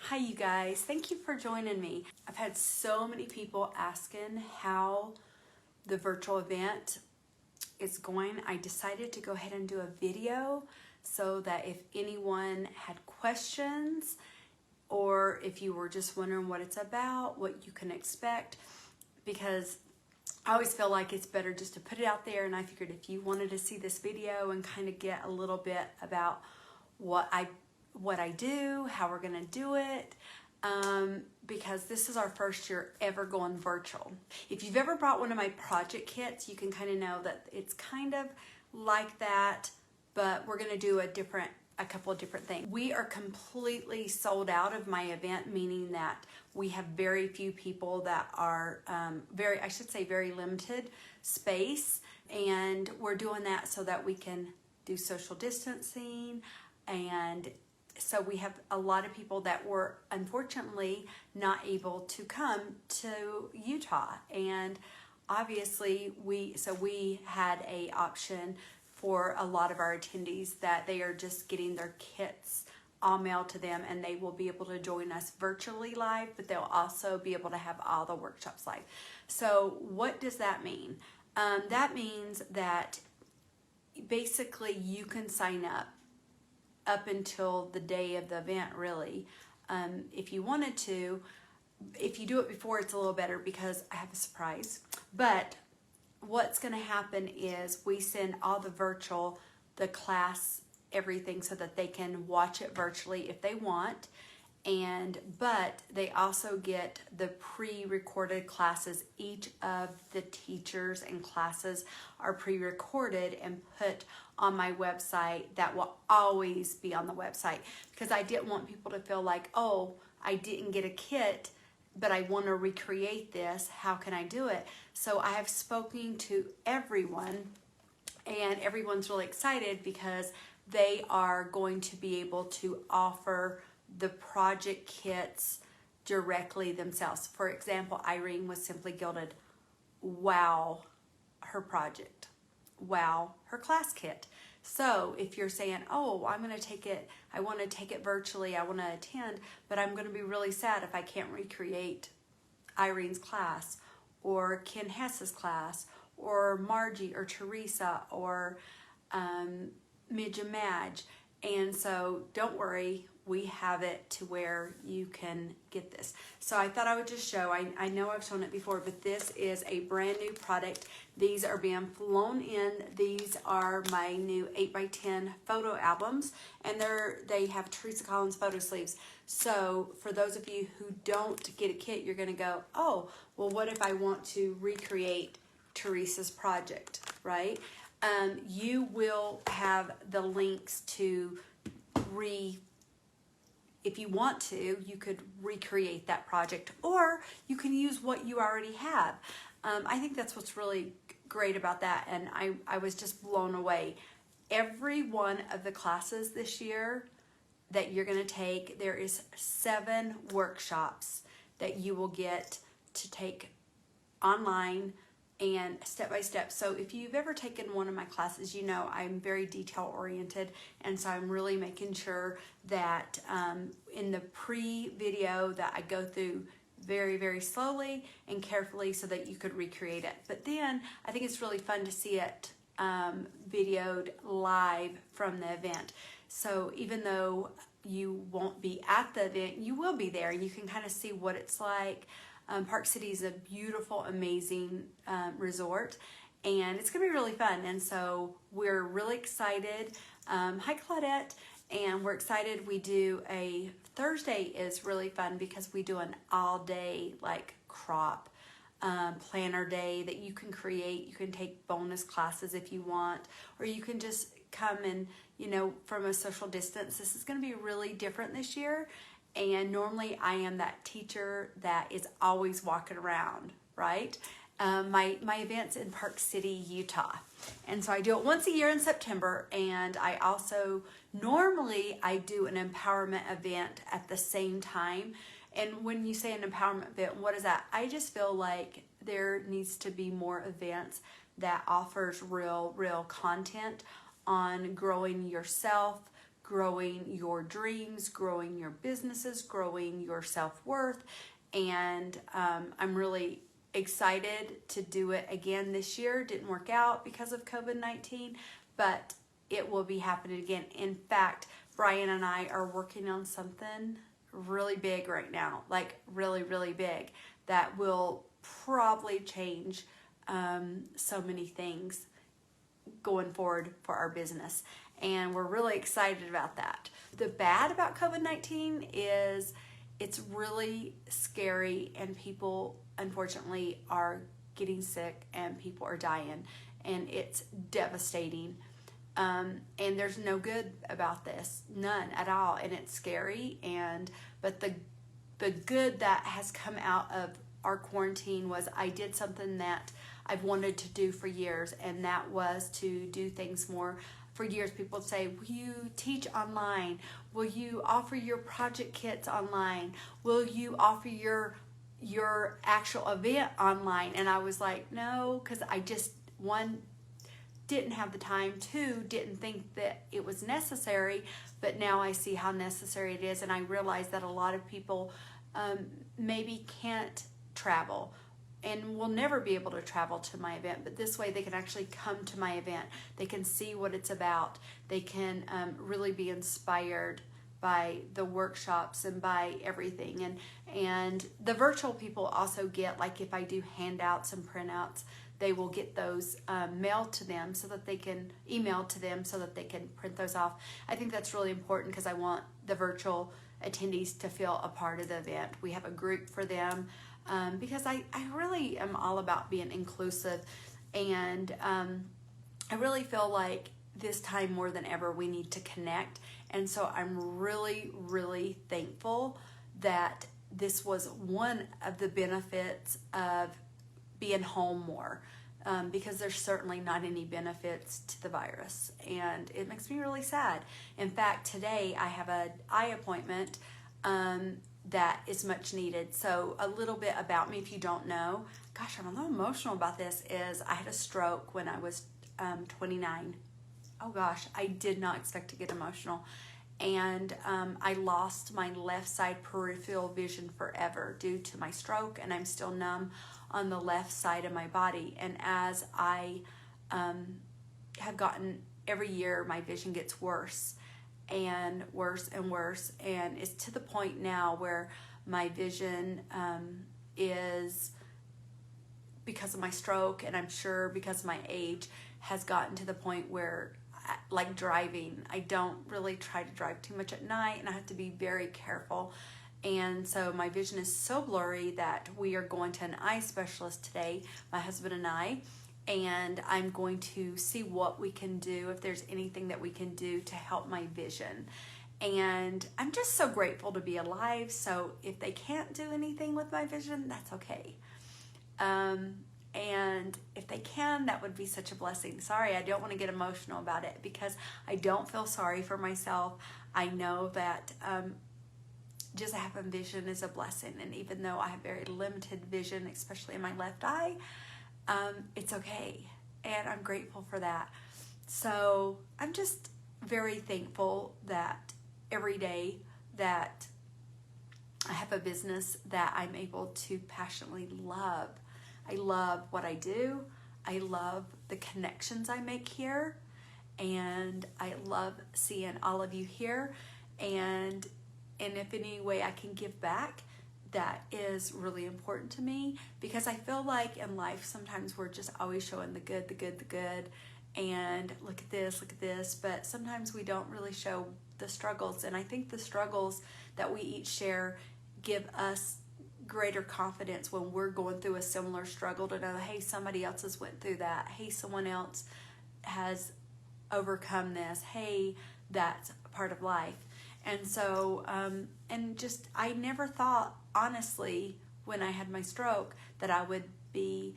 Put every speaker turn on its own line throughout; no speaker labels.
Hi you guys, thank you for joining me. I've had so many people asking how the virtual event is going. I decided to go ahead and do a video so that if anyone had questions or if you were just wondering what it's about, what you can expect, because I always feel like it's better just to put it out there, and I figured if you wanted to see this video and kind of get a little bit about what I do, how we're gonna do it, because this is our first year ever going virtual. If you've ever brought one of my project kits, you can kind of know that it's kind of like that, but we're gonna do a couple of different things. We are completely sold out of my event, meaning that we have very few people that are very limited space, and we're doing that so that we can do social distancing. And so we have a lot of people that were unfortunately not able to come to Utah, and obviously we had a option for a lot of our attendees that they are just getting their kits all mailed to them, and they will be able to join us virtually live, but they'll also be able to have all the workshops live. So what does that mean? That means that basically you can sign up until the day of the event, really. If you wanted to. If you do it before, it's a little better because I have a surprise. But what's gonna happen is we send all the class, everything, so that they can watch it virtually if they want. But they also get the pre-recorded classes. Each of the teachers and classes are pre-recorded and put on my website. That will always be on the website, because I didn't want people to feel like, oh, I didn't get a kit, but I want to recreate this. How can I do it? So I have spoken to everyone, and everyone's really excited because they are going to be able to offer the project kits directly themselves. For example, Irene was Simply Gilded. Wow, her project. Wow, her class kit. So if you're saying, oh, I'm going to take it, I want to take it virtually, I want to attend, but I'm going to be really sad if I can't recreate Irene's class, or Ken Hess's class, or Margie, or Teresa, or Midge and Madge. And so don't worry, we have it to where you can get this. So I thought I would just show, I know I've shown it before, but this is a brand new product. These are being flown in. These are my new 8x10 photo albums, and they have Teresa Collins photo sleeves. So for those of you who don't get a kit, you're gonna go, oh, well, what if I want to recreate Teresa's project, right? You will have the links to if you want to, you could recreate that project, or you can use what you already have. I think that's what's really great about that, and I was just blown away. Every one of the classes this year that you're going to take, there is 7 workshops that you will get to take online and step by step. So if you've ever taken one of my classes, you know I'm very detail oriented, and so I'm really making sure that in the pre-video that I go through very, very slowly and carefully so that you could recreate it. But then I think it's really fun to see it videoed live from the event. So even though you won't be at the event, you will be there, and you can kind of see what it's like. Park City is a beautiful, amazing resort, and it's gonna be really fun. And so we're really excited. Hi Claudette, and we're excited. We do a Thursday is really fun because we do an all-day like crop planner day that you can create. You can take bonus classes if you want, or you can just come and, you know, from a social distance. This is going to be really different this year. And normally I am that teacher that is always walking around, right? My event's in Park City, Utah. And so I do it once a year in September. And I also, normally I do an empowerment event at the same time. And when you say an empowerment event, what is that? I just feel like there needs to be more events that offers real content on growing yourself, growing your dreams, growing your businesses, growing your self-worth. And I'm really excited to do it again this year. Didn't work out because of COVID-19, but it will be happening again. In fact, Brian and I are working on something really big right now, like really, really big, that will probably change so many things going forward for our business. And we're really excited about that. The bad about COVID-19 is it's really scary, and people unfortunately are getting sick and people are dying, and it's devastating. And there's no good about this, none at all, and it's scary. But the good that has come out of our quarantine was I did something that I've wanted to do for years, and that was to do things more. For years, people would say, will you teach online? Will you offer your project kits online? Will you offer your actual event online? And I was like, no, because I just, one, didn't have the time, two, didn't think that it was necessary, but now I see how necessary it is, and I realize that a lot of people maybe can't travel and will never be able to travel to my event, but this way they can actually come to my event. They can see what it's about. They can really be inspired by the workshops and by everything. And the virtual people also get, like if I do handouts and printouts, they will get those mailed to them so that they can email to them so that they can print those off. I think that's really important because I want the virtual attendees to feel a part of the event. We have a group for them because I really am all about being inclusive, and I really feel like this time more than ever we need to connect. And so I'm really, really thankful that this was one of the benefits of being home more, because there's certainly not any benefits to the virus, and it makes me really sad. In fact, today I have an eye appointment that is much needed. So a little bit about me, if you don't know, gosh, I'm a little emotional about this, is I had a stroke when I was 29. Oh gosh, I did not expect to get emotional. And I lost my left side peripheral vision forever due to my stroke, and I'm still numb on the left side of my body. And as I have gotten, every year my vision gets worse and worse and worse, and it's to the point now where my vision is, because of my stroke, and I'm sure because of my age, has gotten to the point where, like driving, I don't really try to drive too much at night, and I have to be very careful. And so my vision is so blurry that we are going to an eye specialist today, my husband and I, and I'm going to see what we can do, if there's anything that we can do to help my vision. And I'm just so grateful to be alive. So if they can't do anything with my vision, that's okay. And if they can, that would be such a blessing. Sorry, I don't want to get emotional about it because I don't feel sorry for myself. I know that just having vision is a blessing. And even though I have very limited vision, especially in my left eye, it's okay. And I'm grateful for that. So I'm just very thankful that every day that I have a business that I'm able to passionately love. I love what I do. I love the connections I make here. And I love seeing all of you here. And if any way I can give back, that is really important to me, because I feel like in life sometimes we're just always showing the good, the good, the good, and look at this, but sometimes we don't really show the struggles. And I think the struggles that we each share give us greater confidence when we're going through a similar struggle, to know, hey, somebody else has went through that. Hey, someone else has overcome this. Hey, that's a part of life. And so, I never thought, honestly, when I had my stroke, that I would be,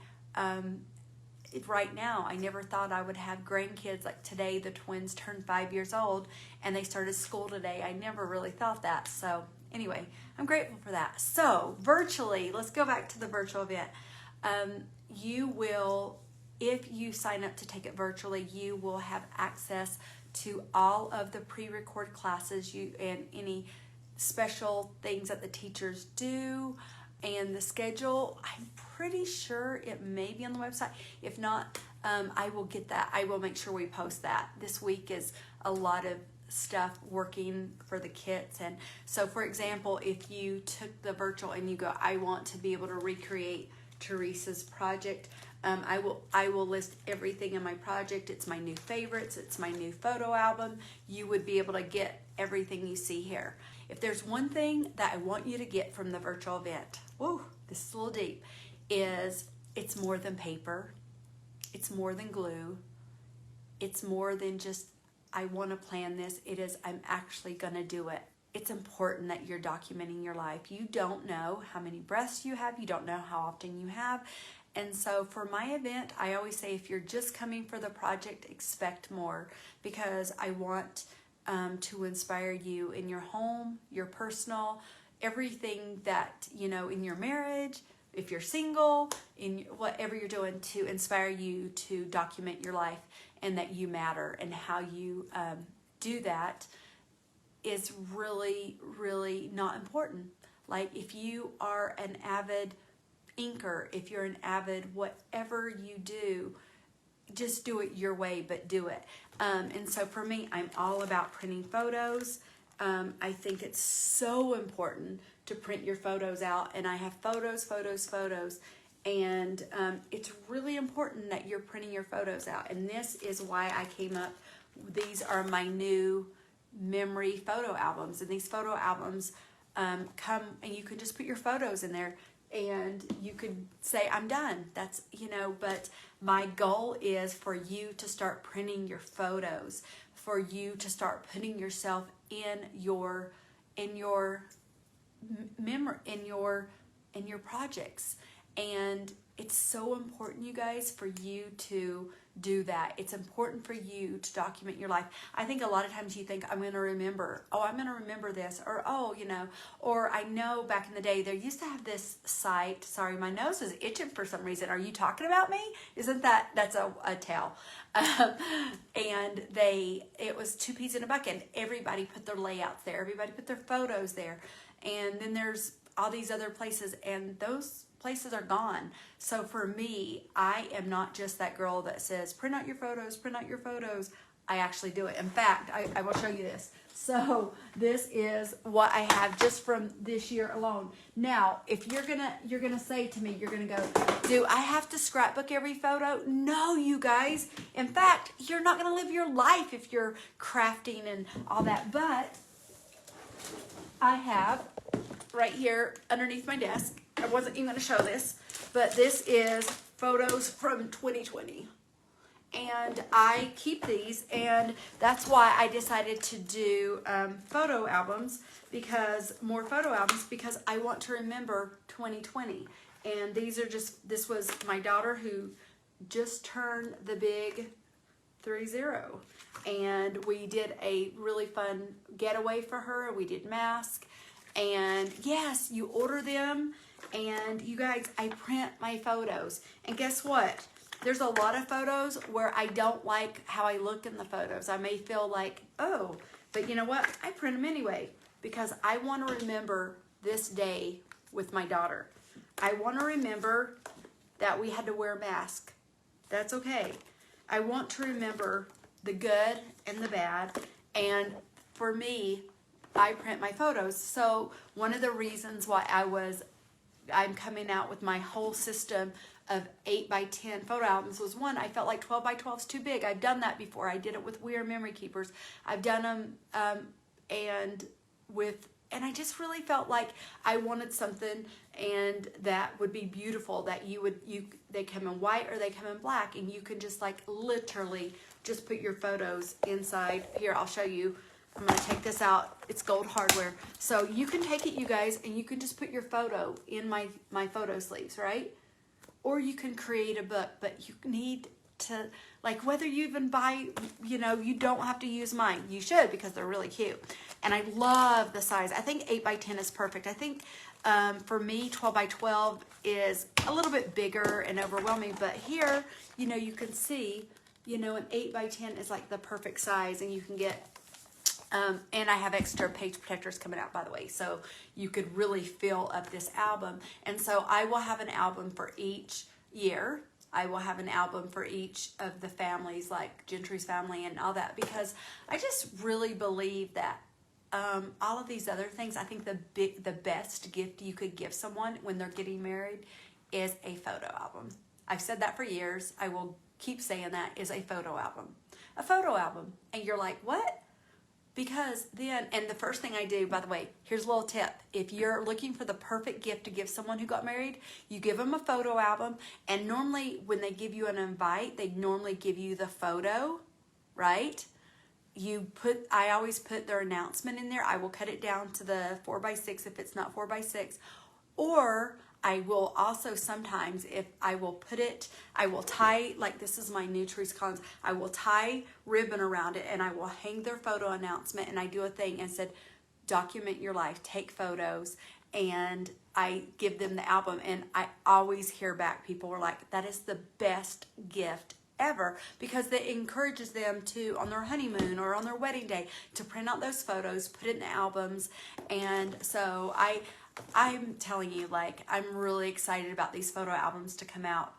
right now, I never thought I would have grandkids. Like today, the twins turned 5 years old and they started school today. I never really thought that. So anyway, I'm grateful for that. So virtually, let's go back to the virtual event. You will, if you sign up to take it virtually, you will have access to all of the pre-record classes and any special things that the teachers do, and the schedule. I'm pretty sure it may be on the website. If not, I will get that. I will make sure we post that. This week is a lot of stuff working for the kits. And so, for example, if you took the virtual and you go, I want to be able to recreate Teresa's project, I will list everything in my project. It's my new favorites. It's my new photo album. You would be able to get everything you see here. If there's one thing that I want you to get from the virtual event, whoa, this is a little deep, is it's more than paper. It's more than glue. It's more than just, I want to plan this. It is, I'm actually going to do it. It's important that you're documenting your life. You don't know how many breaths you have. You don't know how often you have. And so for my event, I always say, if you're just coming for the project, expect more, because I want to inspire you in your home, your personal, everything that, you know, in your marriage, if you're single, in whatever you're doing, to inspire you to document your life and that you matter. And how you do that is really, really not important. Like if you are an avid inker, if you're an avid whatever you do, just do it your way, but do it. And so for me, I'm all about printing photos. I think it's so important to print your photos out, and I have photos, and it's really important that you're printing your photos out. And this is why I came up, these are my new memory photo albums, and these photo albums come, and you can just put your photos in there, and you could say, I'm done. That's, you know, but my goal is for you to start printing your photos, for you to start putting yourself in your memory, in your projects. And it's so important, you guys, for you to do that. It's important for you to document your life. I think a lot of times you think, I'm going to remember, oh, I'm going to remember this, or, oh, you know, or I know back in the day, there used to have this site, sorry, my nose is itching for some reason. Are you talking about me? Isn't that's a tale. And it was 2 peas in a bucket. And everybody put their layouts there. Everybody put their photos there. And then there's all these other places, and those places are gone. So for me, I am not just that girl that says, print out your photos, print out your photos. I actually do it. In fact, I will show you this. So this is what I have just from this year alone. Now, if you're gonna say to me, you're gonna go, do I have to scrapbook every photo? No, you guys. In fact, you're not gonna live your life if you're crafting and all that. But I have right here underneath my desk, I wasn't even going to show this, but this is photos from 2020. And I keep these, and that's why I decided to do photo albums, because I want to remember 2020. And these are just, this was my daughter who just turned the big 30, and we did a really fun getaway for her. We did masks, and yes, you order them. And you guys, I print my photos. And guess what? There's a lot of photos where I don't like how I look in the photos. I may feel like, oh, but you know what? I print them anyway, because I want to remember this day with my daughter. I want to remember that we had to wear a mask. That's okay. I want to remember the good and the bad. And for me, I print my photos. So one of the reasons why I'm coming out with my whole system of 8x10 photo albums was, one, I felt like 12x12 is too big. I've done that before. I did it with We Are Memory Keepers. I've done them and I just really felt like I wanted something and that would be beautiful, that they come in white or they come in black, and you can just like literally just put your photos inside. Here, I'll show you. I'm going to take this out. It's gold hardware. So you can take it, you guys, and you can just put your photo in my photo sleeves, right? Or you can create a book, but you need to, like, whether you even buy, you know, you don't have to use mine. You should, because they're really cute. And I love the size. I think 8x10 is perfect. I think for me, 12x12 is a little bit bigger and overwhelming, but here, you know, you can see you know, an 8 by 10 is like the perfect size, and you can get, and I have extra page protectors coming out, by the way, so you could really fill up this album. And so I will have an album for each year. I will have an album for each of the families, like Gentry's family and all that, because I just really believe that all of these other things, I think the best gift you could give someone when they're getting married is a photo album. I've said that for years. I will keep saying that, is a photo album. A photo album. And you're like, what? Because then, and the first thing I do, by the way, here's a little tip. If you're looking for the perfect gift to give someone who got married, you give them a photo album. And normally when they give you an invite, they normally give you the photo, right? I always put their announcement in there. I will cut it down to the 4x6 if it's not 4x6. Or I will also sometimes, if I will put it, I will tie, like this is my new Teresa Collins, I will tie ribbon around it and I will hang their photo announcement, and I do a thing and said, document your life, take photos, and I give them the album. And I always hear back, people were like, that is the best gift ever, because that encourages them to, on their honeymoon or on their wedding day, to print out those photos, put it in the albums. And so I'm telling you, like, I'm really excited about these photo albums to come out.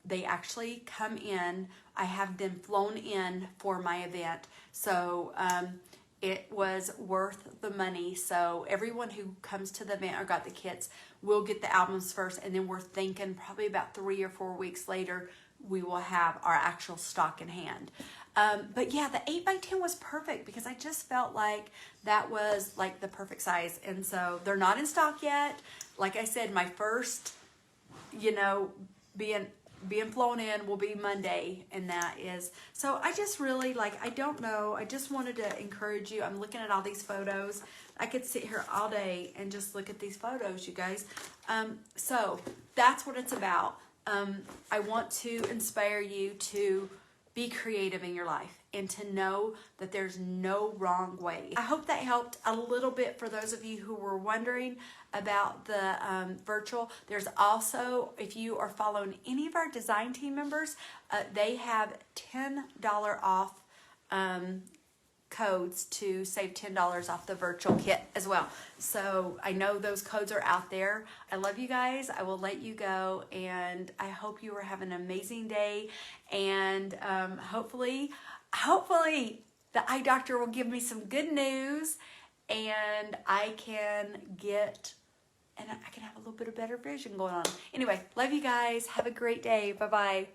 They actually come in. I have them flown in for my event. So it was worth the money. So everyone who comes to the event or got the kits will get the albums first. And then we're thinking probably about 3 or 4 weeks later, we will have our actual stock in hand. But yeah, the 8 by 10 was perfect because I just felt like that was like the perfect size. And so they're not in stock yet. Like I said, my first, you know, being flown in will be Monday, and that is, so I just really, like, I don't know, I just wanted to encourage you. I'm looking at all these photos. I could sit here all day and just look at these photos, you guys. So that's what it's about. I want to inspire you to be creative in your life and to know that there's no wrong way. I hope that helped a little bit for those of you who were wondering about the virtual. There's also, if you are following any of our design team members, they have $10 off codes to save $10 off the virtual kit as well. So I know those codes are out there. I love you guys. I will let you go, and I hope you are having an amazing day. And hopefully the eye doctor will give me some good news, and I can have a little bit of better vision going on. Anyway, love you guys. Have a great day. Bye-bye.